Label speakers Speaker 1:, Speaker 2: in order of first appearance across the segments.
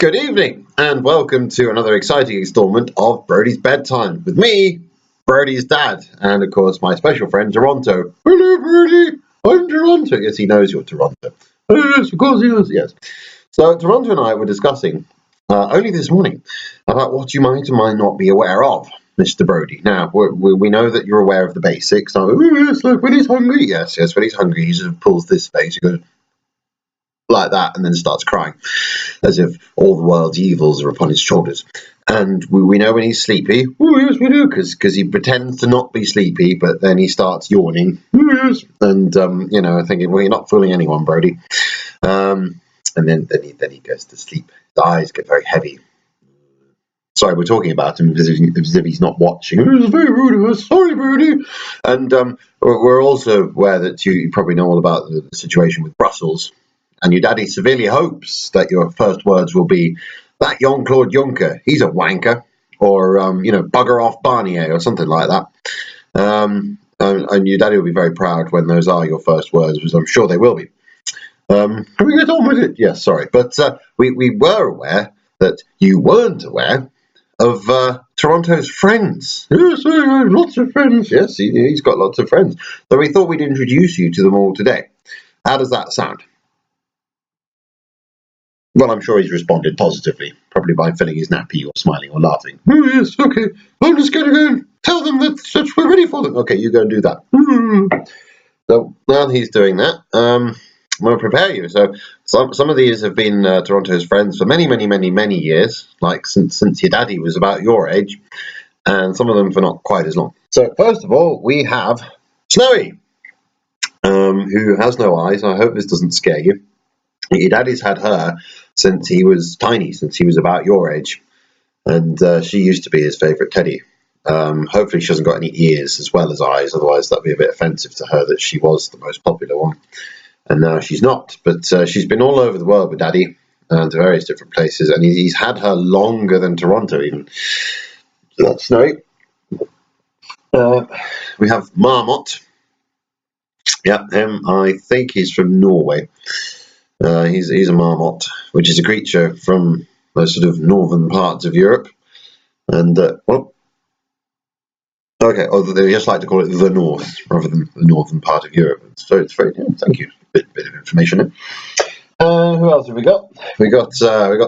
Speaker 1: Good evening, and welcome to another exciting installment of Brodie's Bedtime with me, Brodie's dad, and of course my special friend Toronto. Hello, Brodie. I'm Toronto. Yes, he knows you're Toronto. Oh, yes, of course he does. Yes. So Toronto and I were discussing only this morning about what you might or might not be aware of, Mr. Brodie. Now we know that you're aware of the basics. Oh, yes, like when he's hungry. Yes, when he's hungry, he sort of pulls this face. He goes like that, and then starts crying, as if all the world's evils are upon his shoulders. And we know when he's sleepy. Oh, yes, we do, because he pretends to not be sleepy, but then he starts yawning. Oh, yes. And, thinking, well, you're not fooling anyone, Brodie. And then he goes to sleep. His eyes get very heavy. Sorry, we're talking about him as if he's not watching. It was very rude of us. Sorry, Brodie. And we're also aware that you probably know all about the situation with Brussels. And your daddy severely hopes that your first words will be, that Jean-Claude Juncker, he's a wanker, or, bugger off Barnier, or something like that. And your daddy will be very proud when those are your first words, because I'm sure they will be. Can we get on with it? Yes, sorry. But we were aware that you weren't aware of Toronto's friends. Yes, lots of friends. Yes, he's got lots of friends. So we thought we'd introduce you to them all today. How does that sound? Well, I'm sure he's responded positively, probably by filling his nappy or smiling or laughing. Oh, yes, okay. I'm just going to go and tell them that we're ready for them. Okay, you go and do that. So, while he's doing that, I'm going to prepare you. So, some of these have been Toronto's friends for many, many, many, many years, like since your daddy was about your age, and some of them for not quite as long. So, first of all, we have Snowy, who has no eyes. I hope this doesn't scare you. Your daddy's had her since he was tiny, since he was about your age, and she used to be his favourite teddy. Hopefully she hasn't got any ears as well as eyes, otherwise that'd be a bit offensive to her that she was the most popular one, and now she's not. But she's been all over the world with daddy, to various different places, and he's had her longer than Toronto even. So that's Snowy. We have Marmot. Yeah, him. I think he's from Norway. He's a marmot, which is a creature from the sort of northern parts of Europe. And, they just like to call it the North rather than the northern part of Europe. So it's very, thank you. Bit of information there. Who else have we got? We got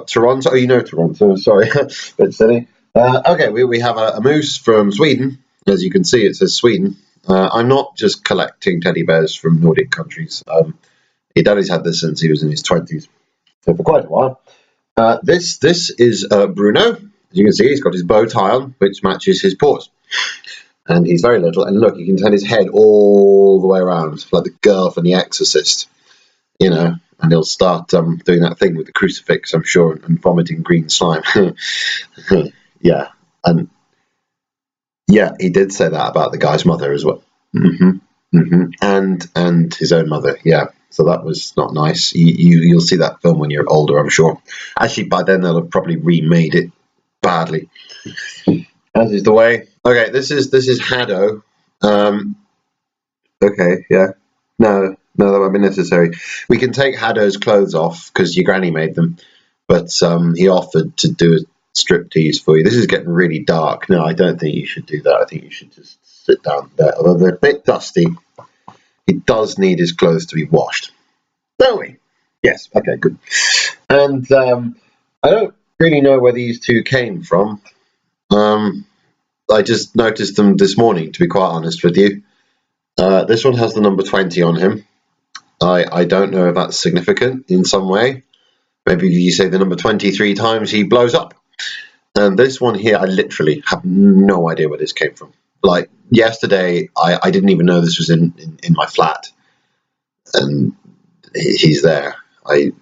Speaker 1: Toronto. Oh, you know Toronto. Sorry, bit silly. We have a moose from Sweden. As you can see, it says Sweden. I'm not just collecting teddy bears from Nordic countries. Your daddy's had this since he was in his 20s, so for quite a while. This is Bruno. As you can see, he's got his bow tie on, which matches his paws. And he's very little. And look, you can turn his head all the way around, like the girl from The Exorcist, and he'll start doing that thing with the crucifix, I'm sure, and vomiting green slime. Yeah, and he did say that about the guy's mother as well. And his own mother, yeah. So that was not nice. You'll see that film when you're older, I'm sure. Actually, by then they'll have probably remade it badly. As is the way. Okay, this is Haddo. Okay, yeah. No, that won't be necessary. We can take Haddo's clothes off because your granny made them, but he offered to do a striptease for you. This is getting really dark. No, I don't think you should do that. I think you should just sit down there. Although they're a bit dusty, he does need his clothes to be washed. Don't we? Yes. Okay, good. And I don't really know where these two came from. I just noticed them this morning, to be quite honest with you. This one has the number 20 on him. I don't know if that's significant in some way. Maybe if you say the number 23 times, he blows up. And this one here, I literally have no idea where this came from. Like yesterday, I didn't even know this was in my flat, and he's there. It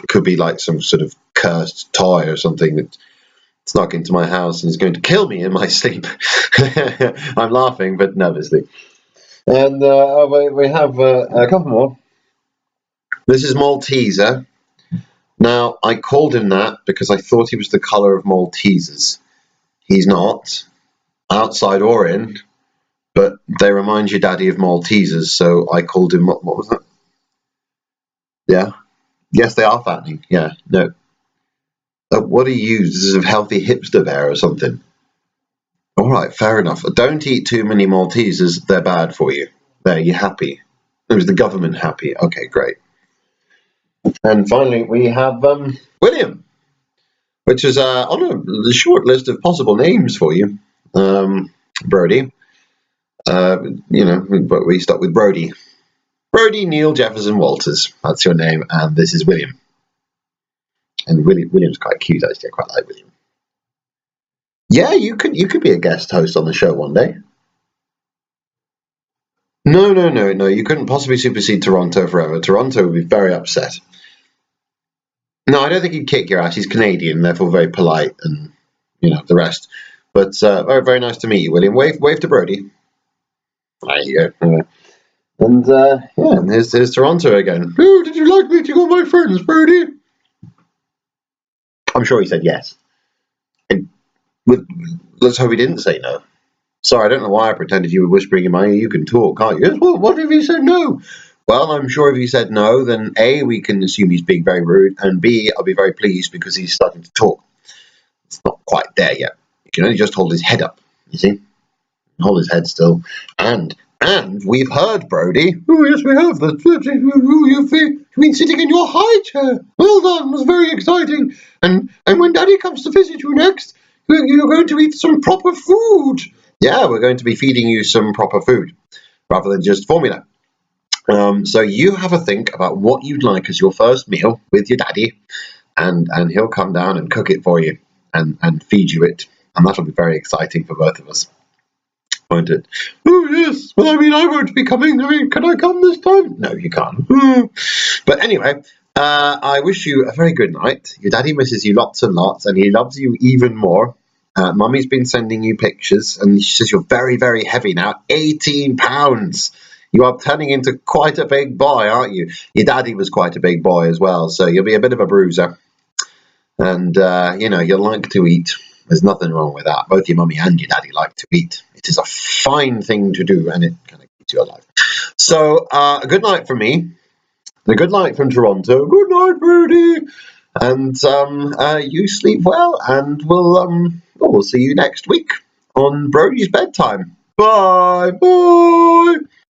Speaker 1: could be like some sort of cursed toy or something that snuck into my house and is going to kill me in my sleep. I'm laughing, but nervously. And we have a couple more. This is Malteser. Now, I called him that because I thought he was the colour of Maltesers. He's not, outside or in, but they remind your daddy of Maltesers, so I called him, what was that? Yeah. Yes, they are fattening. Yeah, no. What do you use? This is a healthy hipster bear or something? All right, fair enough. Don't eat too many Maltesers. They're bad for you. There, you happy? Is the government happy? Okay, great. And finally, we have William, which is on a short list of possible names for you. Brodie. But we start with Brodie. Brodie Neil Jefferson Walters. That's your name, and this is William. And William's quite cute, actually. I quite like William. Yeah, you could be a guest host on the show one day. No. You couldn't possibly supersede Toronto forever. Toronto would be very upset. No, I don't think he'd kick your ass. He's Canadian, therefore very polite, and the rest. But very, very nice to meet you, William. Wave to Brodie. There you go. And here's Toronto again. Oh, did you like meeting all my friends, Brodie? I'm sure he said yes. Let's hope he didn't say no. Sorry, I don't know why I pretended you were whispering in my ear. You can talk, can't you? Yes, well, what if he said no? Well, I'm sure if he said no, then A, we can assume he's being very rude, and B, I'll be very pleased because he's starting to talk. It's not quite there yet. He can only just hold his head up, you see? Hold his head still. And we've heard, Brodie. Oh, yes, we have. You've been sitting in your high chair. Well done. It was very exciting. And when Daddy comes to visit you next, you're going to eat some proper food. Yeah, we're going to be feeding you some proper food rather than just formula. So you have a think about what you'd like as your first meal with your daddy, and he'll come down and cook it for you and feed you it. And that'll be very exciting for both of us. Won't it? Oh, yes. Well, I won't be coming. Can I come this time? No, you can't. But anyway, I wish you a very good night. Your daddy misses you lots and lots, and he loves you even more. Mummy's been sending you pictures, and she says you're very, very heavy now. 18 pounds. You are turning into quite a big boy, aren't you? Your daddy was quite a big boy as well, so you'll be a bit of a bruiser. And, you'll like to eat. There's nothing wrong with that. Both your mummy and your daddy like to eat. It is a fine thing to do, and it kind of keeps you alive. So, a good night from me. And a good night from Toronto. Good night, Brodie. And you sleep well, and we'll see you next week on Brodie's Bedtime. Bye. Bye.